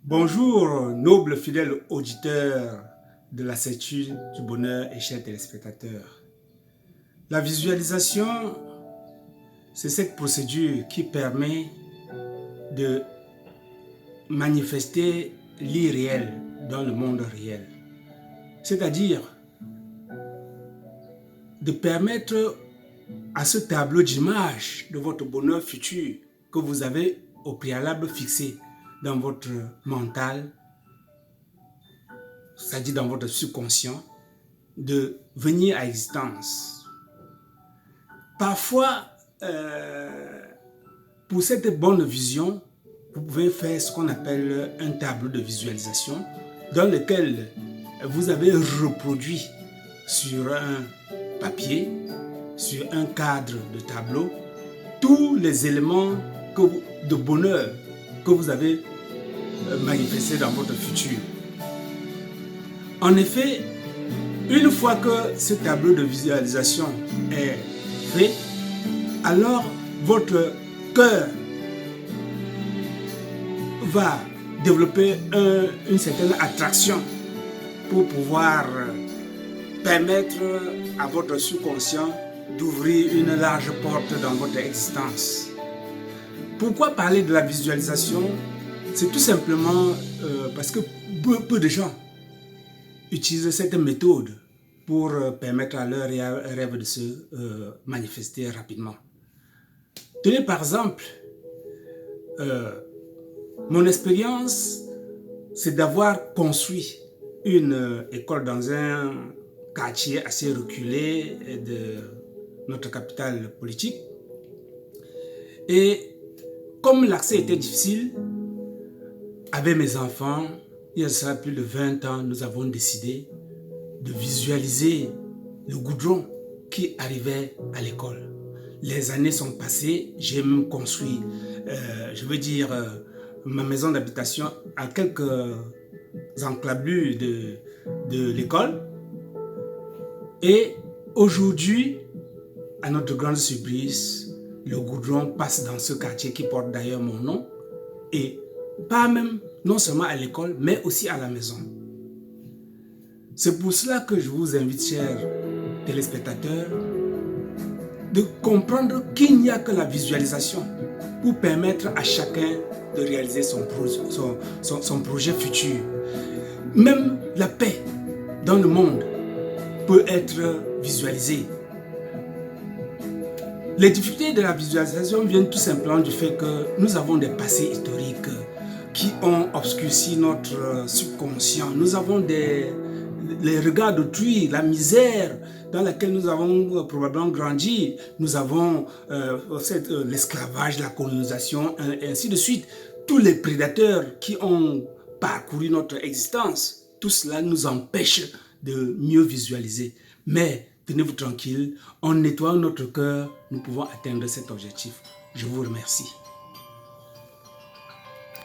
Bonjour, nobles fidèles auditeurs de la Statue du Bonheur et chers téléspectateurs. La visualisation, c'est cette procédure qui permet de manifester l'irréel dans le monde réel. C'est-à-dire de permettre à ce tableau d'image de votre bonheur futur que vous avez au préalable fixé dans votre mental, c'est-à-dire dans votre subconscient, de venir à existence. Parfois, pour cette bonne vision, vous pouvez faire ce qu'on appelle un tableau de visualisation dans lequel vous avez reproduit sur un papier, sur un cadre de tableau, tous les éléments de bonheur que vous avez manifestés dans votre futur. En effet, une fois que ce tableau de visualisation est fait, alors votre cœur va développer une certaine attraction pour pouvoir permettre à votre subconscient d'ouvrir une large porte dans votre existence. Pourquoi parler de la visualisation? C'est tout simplement parce que peu de gens utilisent cette méthode pour permettre à leurs rêves de se manifester rapidement. Tenez par exemple, mon expérience, c'est d'avoir construit une école dans un quartier assez reculé de notre capitale politique. Et comme l'accès était difficile, avec mes enfants, il y a cela plus de 20 ans, nous avons décidé de visualiser le goudron qui arrivait à l'école. Les années sont passées, j'ai même construit, ma maison d'habitation à quelques enclavures de l'école. Et aujourd'hui, à notre grande surprise, le goudron passe dans ce quartier qui porte d'ailleurs mon nom, et pas même non seulement à l'école, mais aussi à la maison. C'est pour cela que je vous invite, chers téléspectateurs, de comprendre qu'il n'y a que la visualisation pour permettre à chacun de réaliser son projet futur. Même la paix dans le monde peut être visualisée. Les difficultés de la visualisation viennent tout simplement du fait que nous avons des passés historiques qui ont obscurci notre subconscient. Nous avons les regards d'autrui, la misère dans laquelle nous avons probablement grandi. Nous avons l'esclavage, la colonisation, et ainsi de suite. Tous les prédateurs qui ont parcouru notre existence, tout cela nous empêche de mieux visualiser. Mais tenez-vous tranquille, en nettoyant notre cœur, nous pouvons atteindre cet objectif. Je vous remercie.